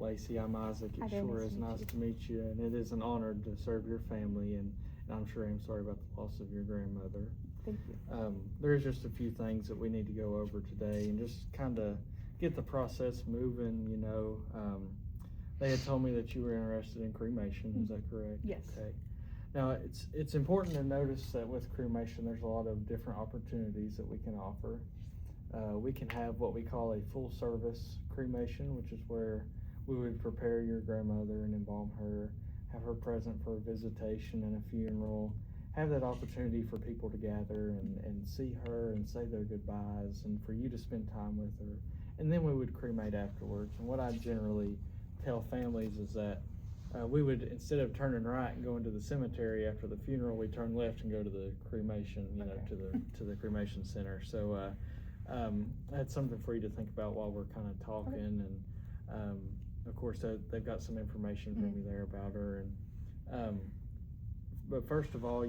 Lacey. I'm Isaac. It Hi there, sure nice is to meet nice you. to meet you, and it is an honor to serve your family, and I'm sure I'm sorry about the loss of your grandmother. Thank you. There's just a few things that we need to go over today and just kind of get the process moving, They had told me that you were interested in cremation, is that correct? Yes. Okay. Now, it's important to notice that with cremation, there's a lot of different opportunities that we can offer. We can have what we call a full service cremation, which is where we would prepare your grandmother and embalm her, have her present for a visitation and a funeral, have that opportunity for people to gather and see her and say their goodbyes and for you to spend time with her. And then we would cremate afterwards. And what I generally tell families is that we would, instead of turning right and going to the cemetery after the funeral, we turn left and go to the cremation, to the cremation center. So that's something for you to think about while we're kind of talking. And of course, they've got some information from me there about her. And but first of all,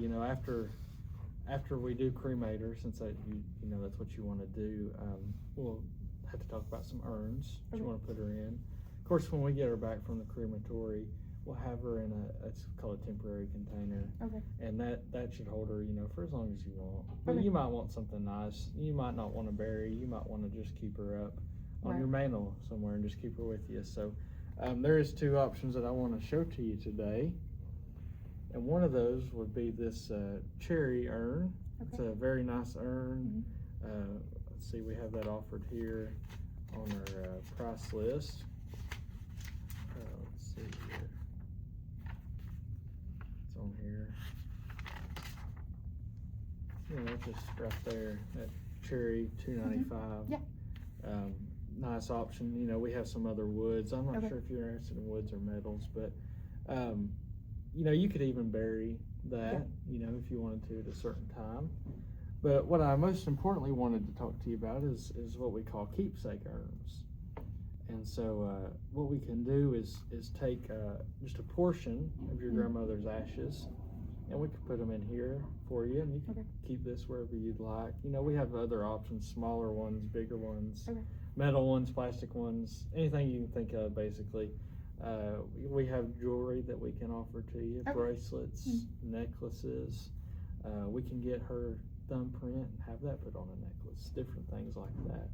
after we do cremate her, since that's what you want to do, we'll have to talk about some urns that you want to put her in. Of course, when we get her back from the crematory, we'll have her in it's called a temporary container. Okay. And that should hold her, for as long as you want. But Okay. you might want something nice. You might not want to bury. You might want to just keep her up on your mantle somewhere and just keep her with you. So there is two options that I want to show to you today. And one of those would be this cherry urn. Okay. It's a very nice urn. Let's see, we have that offered here on our price list. Let's see here. It's on here. That's just right there. That cherry, $2.95. Yeah. Nice option. We have some other woods. I'm not Okay. sure if you're interested in woods or metals, but you could even bury that, if you wanted to at a certain time. But what I most importantly wanted to talk to you about is what we call keepsake urns. And so what we can do is take just a portion of your grandmother's ashes, and we can put them in here for you, and you can keep this wherever you'd like. We have other options, smaller ones, bigger ones, metal ones, plastic ones, anything you can think of, basically. We have jewelry that we can offer to you, bracelets, necklaces. We can get her thumbprint and have that put on a necklace, different things like that.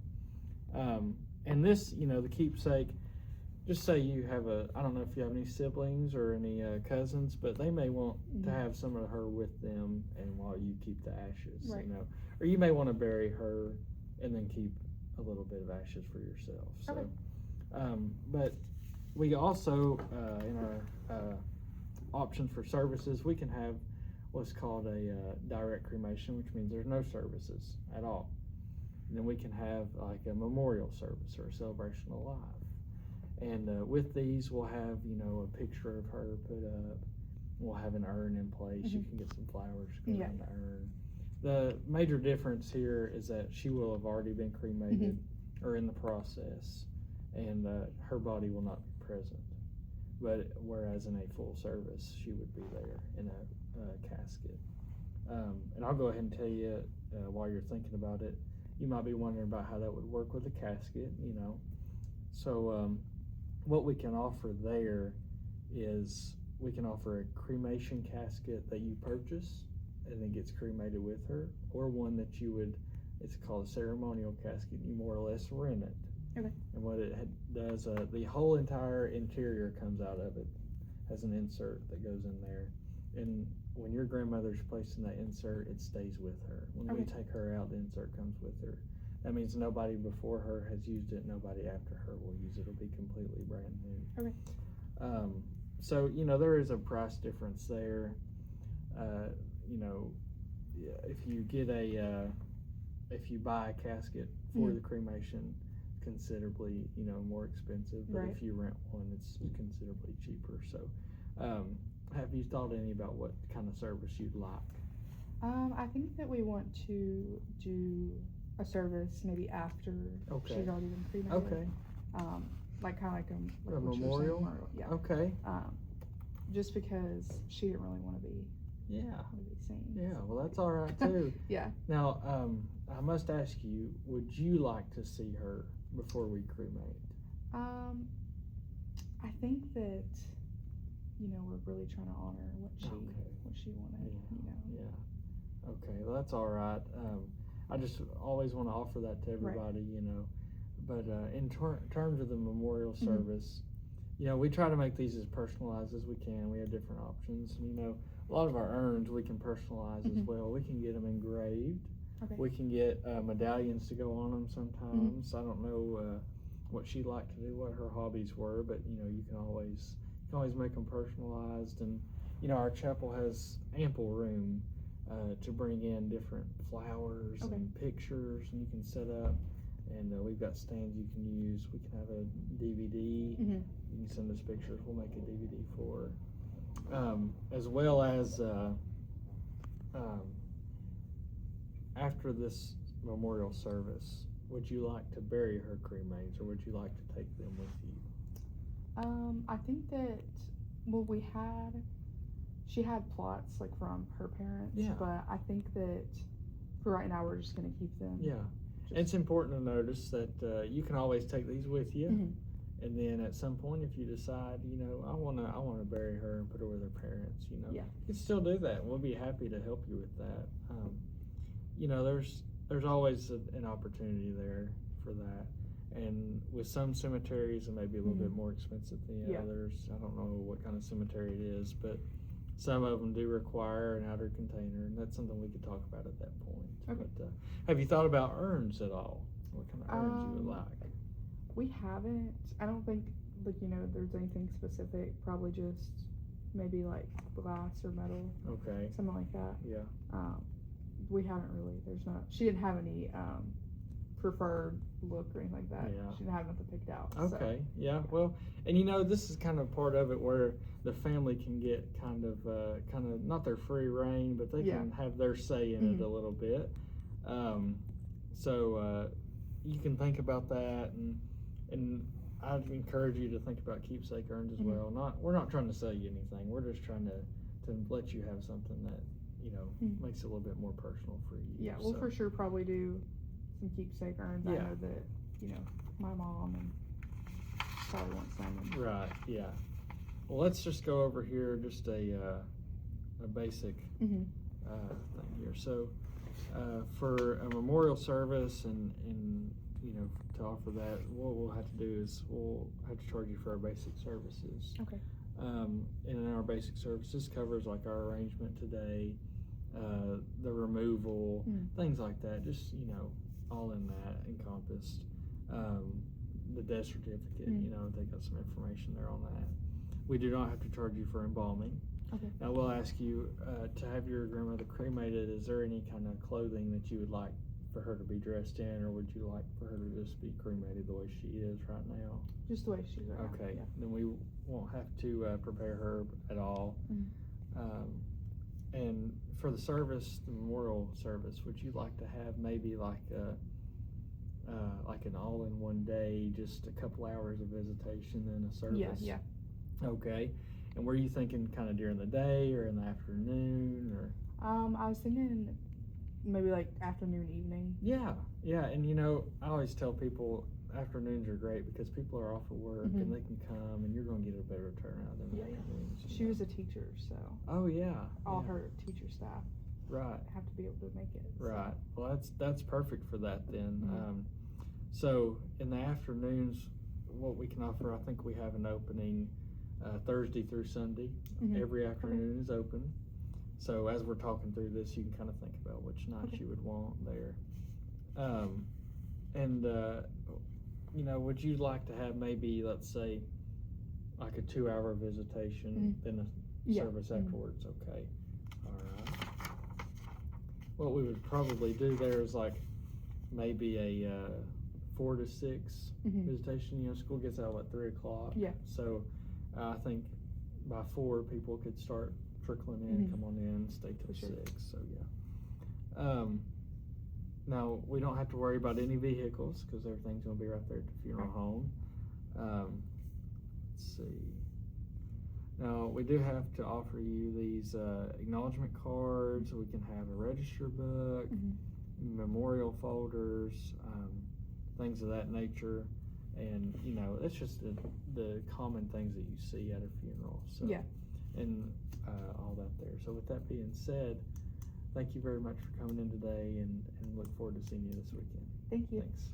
And this, the keepsake, just say you have I don't know if you have any siblings or any cousins, but they may want to have some of her with them, and while you keep the ashes, or you may want to bury her and then keep a little bit of ashes for yourself. So, but we also, in our options for services, we can have what's called a direct cremation, which means there's no services at all. And then we can have like a memorial service or a celebration of life. And with these, we'll have, a picture of her put up. We'll have an urn in place. You can get some flowers to go in the urn. The major difference here is that she will have already been cremated or in the process, and her body will not be present. But whereas in a full service, she would be there in a casket. And I'll go ahead and tell you while you're thinking about it, you might be wondering about how that would work with a casket, So what we can offer there is we can offer a cremation casket that you purchase and then gets cremated with her, or one that it's called a ceremonial casket. You more or less rent it. Okay. And what it does, the whole entire interior comes out of it, has an insert that goes in there. And when your grandmother's placed in that insert, it stays with her. When we take her out, the insert comes with her. That means nobody before her has used it, nobody after her will use it. It'll be completely brand new. Okay. So, there is a price difference there. If you get if you buy a casket for the cremation, considerably, more expensive. But if you rent one, it's considerably cheaper. So, have you thought any about what kind of service you'd like? I think that we want to do a service maybe after she's already been cremated. Okay. Like kind of like a memorial? Yeah. Okay. Just because she didn't really want to be seen. Yeah, well, that's all right too. Yeah. Now, I must ask you, would you like to see her before we cremate? I think that, we're really trying to honor what she wanted, Yeah. Okay, well, that's all right. I just always want to offer that to everybody, But in terms of the memorial service, we try to make these as personalized as we can. We have different options. A lot of our urns we can personalize as well. We can get them engraved. Okay. We can get medallions to go on them sometimes. I don't know what she liked to do, what her hobbies were, but you can always make them personalized. And our chapel has ample room to bring in different flowers and pictures, and you can set up. And we've got stands you can use. We can have a DVD. You can send us pictures. We'll make a DVD for her. As well as after this memorial service, would you like to bury her cremains, or would you like to take them with you? I think that, she had plots like from her parents, but I think that for right now we're just going to keep them. Yeah. It's important to notice that you can always take these with you, and then at some point, if you decide, I want to bury her and put her with her parents, you can still do that. We'll be happy to help you with that. There's always an opportunity there for that, and with some cemeteries, it may be a little bit more expensive than others. I don't know what kind of cemetery it is, but some of them do require an outer container, and that's something we could talk about at that point. Okay. But have you thought about urns at all? What kind of urns you would like? We haven't. I don't think, there's anything specific. Probably just maybe like glass or metal. Okay. Something like that. Yeah. We haven't really. She didn't have any preferred look or anything like that. Yeah. She didn't have nothing picked out. Okay. So. Yeah. Well, and this is kind of part of it where the family can get kind of not their free reign, but they can have their say in it a little bit. So you can think about that, and I'd encourage you to think about keepsake urns as well. We're not trying to sell you anything. We're just trying to let you have something that makes it a little bit more personal for you. Yeah, we'll for sure probably do some keepsake urns. I know that my mom and probably want some. Right. Yeah. Well, let's just go over here just a basic thing here. So for a memorial service and to offer that, what we'll have to do is we'll have to charge you for our basic services. Okay. And our basic services covers like our arrangement today, the removal, things like that, just all in that encompassed. The death certificate, they got some information there on that. We do not have to charge you for embalming. Okay. Now we'll ask you to have your grandmother cremated. Is there any kind of clothing that you would like for her to be dressed in, or would you like for her to just be cremated the way she is right now? Just the way she's right now. Okay. Yeah. Then we won't have to prepare her at all. And for the service, the memorial service, would you like to have maybe like an all-in-one day, just a couple hours of visitation and a service? Yeah. Okay. And were you thinking kind of during the day or in the afternoon, or? I was thinking maybe like afternoon, evening. Yeah. And I always tell people afternoons are great because people are off at work and they can come, and you're going to get a better turnout than the afternoons. She was a teacher, so. Oh yeah. All her teacher staff. Right. Have to be able to make it. Right. So. Well, that's perfect for that then. So in the afternoons, what we can offer, I think we have an opening Thursday through Sunday. Every afternoon is open. So as we're talking through this, you can kind of think about which nights you would want there. Would you like to have maybe, let's say, like a 2-hour visitation, then a service afterwards? Okay. All right. What we would probably do there is like maybe a 4 to 6 visitation. School gets out at 3 o'clock. Yeah. So I think by 4 people could start trickling in, come on in, stay till 6. So yeah. Now we don't have to worry about any vehicles because everything's going to be right there at the funeral home. Let's see. Now we do have to offer you these acknowledgement cards. We can have a register book, memorial folders, things of that nature. And, you know, it's just the common things that you see at a funeral. So, Yeah. And all that there. So with that being said, thank you very much for coming in today, and look forward to seeing you this weekend. Thank you. Thanks.